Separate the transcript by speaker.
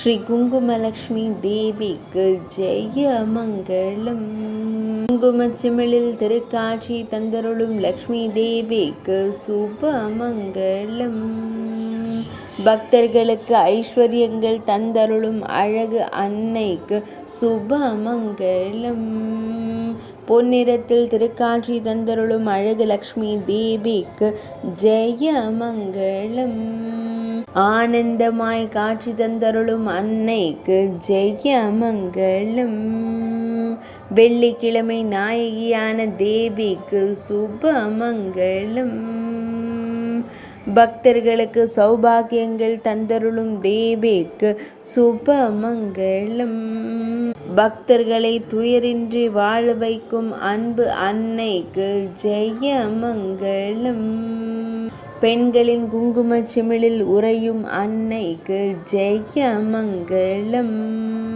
Speaker 1: ஸ்ரீ குங்குமலக்ஷ்மி தேவிக்கு ஜெய மங்களம். குங்குமச்சிமிழில் திருக்காட்சி தந்தருளும் லக்ஷ்மி தேவிக்கு சுப மங்களம். பக்தர்களுக்கு ஐஸ்வர்யங்கள் தந்தருளும் அழகு அன்னைக்கு சுப மங்களம். பொன்னிறத்தில் திருக்காட்சி தந்தருளும் அழகு லக்ஷ்மி தேவிக்கு ஜெய மங்களம். ஆனந்தமாய் காட்சி தந்தருளும் அன்னைக்கு ஜெய மங்களம். வெள்ளிக்கிழமை நாயகியான தேவிக்கு சுப மங்களம். பக்தர்களுக்கு சௌபாகியங்கள் தந்தருளும் தேவிக்கு சுப மங்களம். பக்தர்களை துயரின்றி வாழ வைக்கும் அன்பு அன்னைக்கு ஜெய மங்களம். பெண்களின் குங்கும சிமிழில் உறையும் அன்னைக்கு ஜெய மங்களம்.